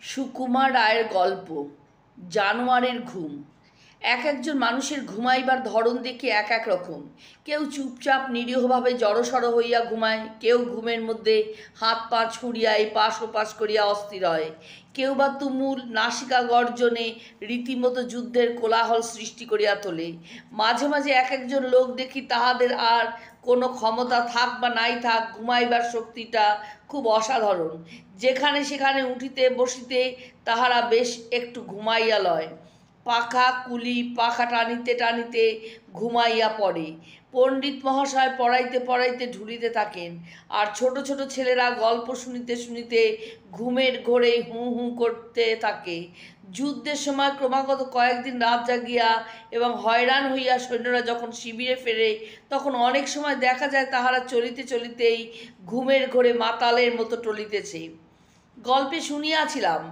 সুকুমার রায়ের গল্প জানোয়ারের ঘুম। একজন মানুষের ঘুমাইবার ধরন দেখে এক এক রকম। কেউ চুপচাপ নিরীহভাবে জড়সড় হইয়া ঘুমায়, কেউ ঘুমের মধ্যে হাত পা ছুড়িয়া এপাশ ওপাশ করিয়া অস্থির হয়, কেউ বা তুমুল নাসিকা গর্জনে রীতিমতো যুদ্ধের কোলাহল সৃষ্টি করিয়া তোলে। মাঝে মাঝে একজন লোক দেখি তাহাদের আর কোনো ক্ষমতা থাক বা নাই থাক, ঘুমাইবার শক্তিটা খুব অসাধারণ। যেখানে সেখানে উঠিতে বসিতে তাহারা বেশ একটু ঘুমাইয়া লয়। পাখা কুলি পাখা টানিতে টানিতে ঘুমাইয়া পড়ে। পণ্ডিত মহাশয় পড়াইতে পড়াইতে ঢুলিতে থাকেন, আর ছোট ছোট ছেলেরা গল্প শুনিতে শুনিতে ঘুমের ঘোরে হু হু করতে থাকে। যুদ্ধের সময় ক্রমাগত কয়েকদিন রাত জাগিয়া এবং হয়রান হইয়া সৈন্যরা যখন শিবিরে ফেরে, তখন অনেক সময় দেখা যায় তাহারা চলিতে চলিতেই ঘুমের ঘোরে মাতালের মতো টলিতেছে। গল্পে শুনিয়াছিলাম,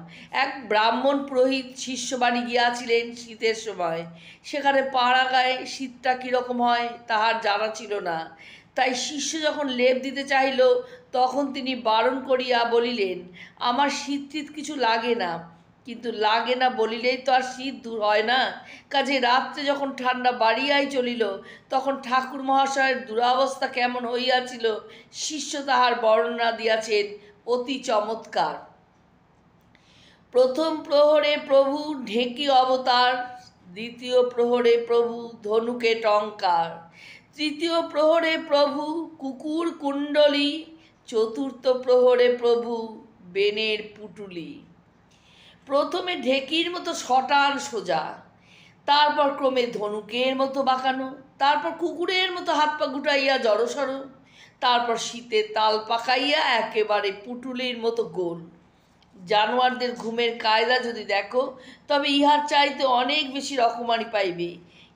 এক ব্রাহ্মণ পুরোহিত শিষ্যবাড়ি গিয়াছিলেন শীতের সময়। সেখানে পাড়া গায়ে শীতটা কীরকম হয় তাহার জানা ছিল না। তাই শিষ্য যখন লেপ দিতে চাহিল, তখন তিনি বারণ করিয়া বলিলেন, আমার শীত টিত কিছু লাগে না। কিন্তু লাগে না বলিলেই তো আর শীত দূর হয় না। কাজে রাত্রে যখন ঠান্ডা বাড়িয়াই চলিল, তখন ঠাকুর মহাশয়ের দুরাবস্থা কেমন হইয়াছিল শিষ্য তাহার বর্ণনা দিয়াছেন, অতি চমৎকার। প্রথম প্রহরে প্রভু ঢেঁকি অবতার, দ্বিতীয় প্রহরে প্রভু ধনুকে টঙ্কার, তৃতীয় প্রহরে প্রভু কুকুর কুণ্ডলী, চতুর্থ প্রহরে প্রভু বেনের পুটুলি। প্রথমে ঢেঁকির মতো শটান সোজা, তারপর ক্রমে ধনুকের মতো বাঁকানো, তারপর কুকুরের মতো হাত পা গুটাইয়া জড়সড়, তারপর শীতে তাল পাকাইয়া একেবারে পুটুলির মতো গোল। জানোয়ারদের ঘুমের কায়দা যদি দেখো, তবে ইহার চাইতে অনেক বেশি রকমারি পাইবে।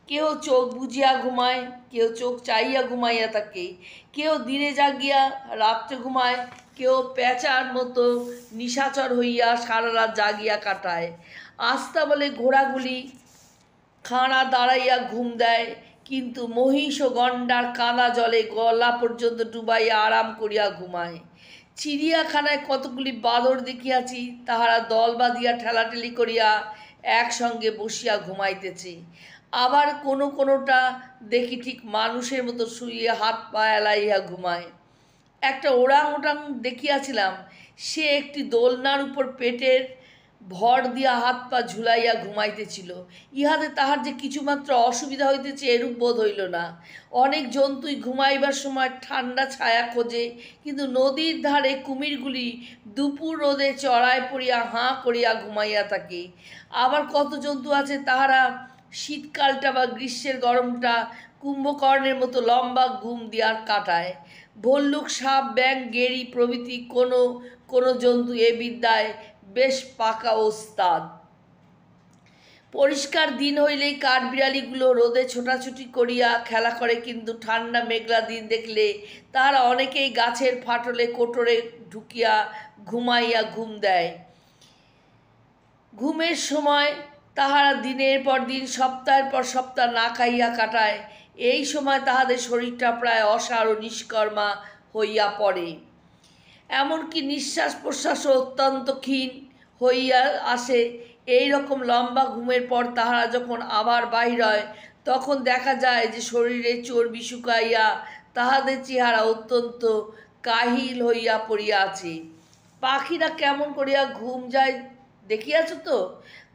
কেউ চোখ বুজিয়া ঘুমায়, কেউ চোখ চাইয়া ঘুমাইয়া থাকে, কেউ দিনে জাগিয়া রাত্রে ঘুমায়, কেউ পেঁচার মতো নিশাচর হইয়া সারা রাত জাগিয়া কাটায়। আস্তা বলে ঘোড়াগুলি খাঁড়া দাঁড়াইয়া ঘুম দেয়, কিন্তু মহিষ ও গন্ডার কানা জলে গলা পর্যন্ত ডুবাইয়া আরাম করিয়া ঘুমায়। চিড়িয়াখানায় কতগুলি বাঁদর দেখিয়াছি, তাহারা দল বাঁধিয়া ঠেলাঠেলি করিয়া একসঙ্গে বসিয়া ঘুমাইতেছে। আবার কোনোটা দেখি ঠিক মানুষের মতো শুইয়া হাত পা এলাইয়া ঘুমায়। একটা ওরাং ওটাং দেখিয়াছিলাম, সে একটি দোলনার উপর পেটের ভর দিয়া হাত পা ঝুলাইয়া ঘুমাইতেছিল। ইহাতে তাহার যে কিছুমাত্র অসুবিধা হইতেছে এরূপ বোধ হইল না। অনেক জন্তুই ঘুমাইবার সময় ঠান্ডা ছায়া খোঁজে, কিন্তু নদীর ধারে কুমিরগুলি দুপুর রোদে চড়ায় পড়িয়া হাঁ করিয়া ঘুমাইয়া থাকে। আবার কত জন্তু আছে তাহারা শীতকালটা বা গ্রীষ্মের গরমটা কুম্ভকর্ণের মতো লম্বা ঘুম দিয়া কাটায়। ভল্লুক, সাপ, ব্যাঙ, গেঁড়ি প্রভৃতি কোনো জন্তু এ বিদ্যায় বেশ পাকা ওস্তাদ। পরিষ্কার দিন হইলেই কাঠবিড়ালিগুলো রোদে ছোটাছুটি করিয়া খেলা করে, কিন্তু ঠান্ডা মেঘলা দিন দেখলে তাহারা অনেকেই গাছের ফাটলে কোটরে ঢুকিয়া ঘুমাইয়া ঘুম দেয়। ঘুমের সময় তাহারা দিনের পর দিন সপ্তাহের পর সপ্তাহ না খাইয়া কাটায়। এই সময় তাহাদের শরীরটা প্রায় অসার ও নিষ্কর্মা হইয়া পড়ে। এমনকি নিঃশ্বাস প্রশ্বাসও অত্যন্ত ক্ষীণ হইয়া আসে। এই রকম লম্বা ঘুমের পর তাহারা যখন আবার বাহির হয়, তখন দেখা যায় যে শরীরে চর্বি শুকাইয়া তাহাদের চেহারা অত্যন্ত কাহিল হইয়া পড়িয়া আছে। পাখিরা কেমন করিয়া ঘুম যায় দেখিয়াছ তো?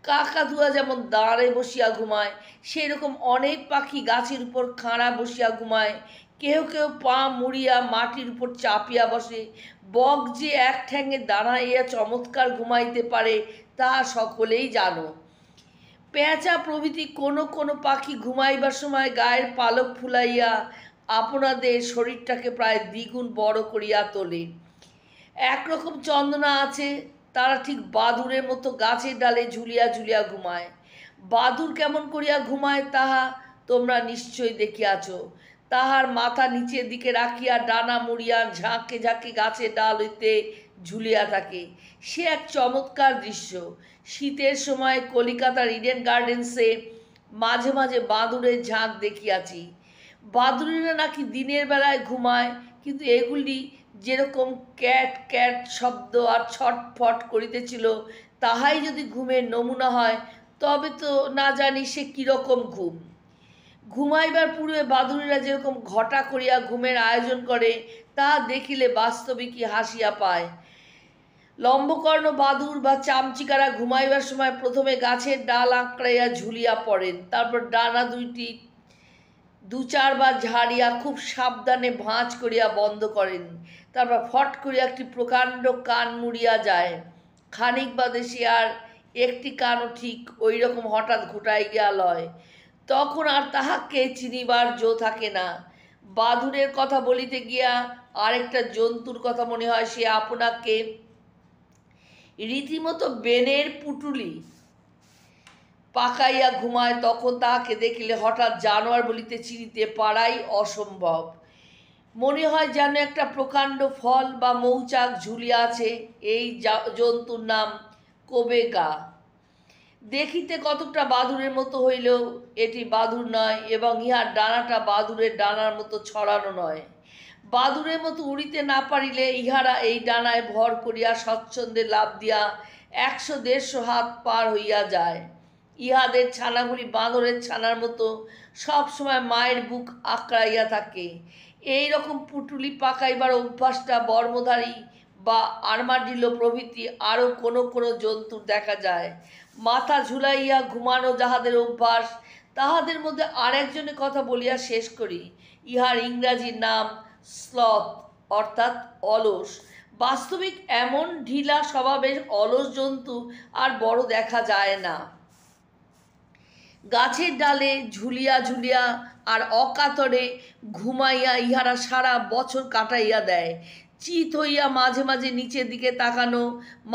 কাকাতুয়া যেমন দাঁড়ে বসিয়া ঘুমায়, সেই রকম অনেক পাখি গাছের উপর খাঁড়া বসিয়া ঘুমায়। কেউ কেউ পা মুড়িয়া মাটির উপর চাপিয়া বসে। বক যে এক ঠ্যাঙে দাঁড়াইয়া চমৎকার ঘুমাইতে পারে, তাহা সকলেই জানো। পেঁচা প্রভৃতি কোনো পাখি ঘুমাইবার সময় গায়ের পালক ফুলাইয়া আপনাদের শরীরটাকে প্রায় দ্বিগুণ বড় করিয়া তোলে। একরকম চন্দনা আছে, তারা ঠিক বাদুরের মতো গাছের ডালে ঝুলিয়া ঝুলিয়া ঘুমায়। বাদুর কেমন করিয়া ঘুমায় তাহা তোমরা নিশ্চয় দেখিয়াছ। তাহার মাথা নিচের দিকে রাখিয়া ডানা মুড়িয়া ঝাঁকে ঝাঁকে গাছের ডাল হইতে ঝুলিয়া থাকে। সে এক চমৎকার দৃশ্য। শীতের সময় কলিকাতার ইডেন গার্ডেন্সে মাঝে মাঝে বাদুরের ঝাঁক দেখিয়াছি। বাদুড়েরা নাকি দিনের বেলায় ঘুমায়, কিন্তু এগুলি যেরকম ক্যাট ক্যাট শব্দ আর ছটফট করিতেছিল, তাহাই যদি ঘুমের নমুনা হয়, তবে তো না জানি সে কীরকম ঘুম। ঘুমাইবার পূর্বে বাদুড়িরা যেরকম ঘটা করিয়া ঘুমের আয়োজন করে, তাহা দেখিলে বাস্তবিকই হাসিয়া পায়। লম্বকর্ণ বাদুড় বা চামচিকারা ঘুমাইবার সময় প্রথমে গাছের ডাল আঁকড়াইয়া ঝুলিয়া পড়েন, তারপর ডানা দুইটি দু চারবার ঝাড়িয়া খুব সাবধানে ভাঁজ করিয়া বন্ধ করেন, তারপর ফট করিয়া একটি প্রকাণ্ড কান মুড়িয়া যায়। খানিক বাদে সে আর একটি কানও ঠিক ওই রকম হঠাৎ ঘুটাইয়া লয়। তখন আর তাহাকে চিনিবার জো থাকে না। বাদুড়ের কথা বলিতে গিয়া আরেকটা জন্তুর কথা মনে হয়। সে আপনাকে রীতিমতো বেনের পুটুলি পাকাইয়া ঘুমায়, তখন তাহাকে দেখিলে হঠাৎ জানোয়ার বলিতে চিনিতে পারাই অসম্ভব। মনে হয় যেন একটা প্রকাণ্ড ফল বা মৌচাক ঝুলিয়া আছে। এই জন্তুর নাম কোবেগা। দেখিতে কতকটা বাদুড়ের মতো হইলেও এটি বাদুড় নয়, এবং ইহার ডানাটা বাদুড়ের ডানার মতো ছড়ানো নয়। বাদুড়ের মতো উড়িতে না পারিলে ইহারা এই ডানায় ভর করিয়া স্বচ্ছন্দে লাফ দিয়া 100-150 হাত পার হইয়া যায়। ইহাদের ছানাগুলি বাঁদরের ছানার মতো সব সময় মায়ের বুক আঁকড়াইয়া থাকে। এই রকম পুটুলি পাকাইবার অভ্যাসটা বর্মধারী বা আর্মাডিলো প্রভৃতি আরও কোনো কোনো জন্তুর দেখা যায়। মাথা ঝুলাইয়া ঘুমানো যাহাদের অভ্যাস, তাহাদের মধ্যে আরেকজনের কথা বলিয়া শেষ করি। ইহার ইংরাজি নাম স্লথ, অর্থাৎ অলস। বাস্তবিক এমন ঢিলা স্বভাবের অলস জন্তু আর বড় দেখা যায় না। গাছের ডালে ঝুলিয়া ঝুলিয়া আর অকাতরে ঘুমাইয়া ইহারা সারা বছর কাটাইয়া দেয়। চিত হইয়া মাঝে মাঝে নিচের দিকে তাকানো,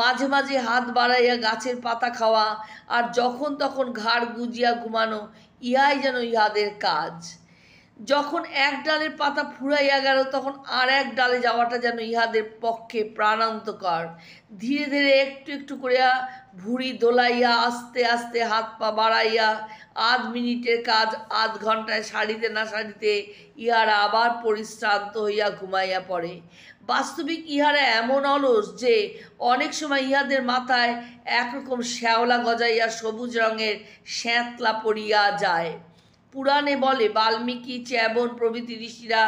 মাঝে মাঝে হাত বাড়াইয়া গাছের পাতা খাওয়া, আর যখন তখন ঘাড় গুজিয়া ঘুমানো, ইহাই যেন ইহাদের কাজ। যখন এক ডালের পাতা ফুরাইয়া গেল, তখন আর এক ডালে যাওয়াটা যেন ইহাদের পক্ষে প্রাণান্তকর। ধীরে ধীরে একটু একটু করিয়া ভুঁড়ি দোলাইয়া আস্তে আস্তে হাত পা বাড়াইয়া আধ মিনিটের কাজ আধ ঘন্টায় সারিতে না সারিতে ইহারা আবার পরিশ্রান্ত হইয়া ঘুমাইয়া পড়ে। বাস্তবিক ইহারা এমন অলস যে অনেক সময় ইহাদের মাথায় একরকম শ্যাওলা গজাইয়া সবুজ রঙের শ্যাঁতলা পড়িয়া যায়। পুরাণে বলে, বাল্মীকি, চ্যবন প্রভৃতি ঋষিরা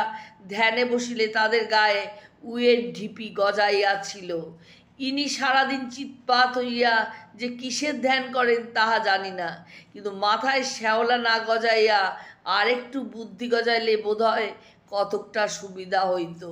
ধ্যানে বসিলে তাদের গায়ে উয়ের ঢিপি গজাইয়াছিল। ইনি সারাদিন চিৎপাত হইয়া যে কিসের ধ্যান করেন তাহা জানি না, কিন্তু মাথায় শ্যাওলা না গজাইয়া আরেকটু বুদ্ধি গজাইলে বোধ হয় কতকটা সুবিধা হইত।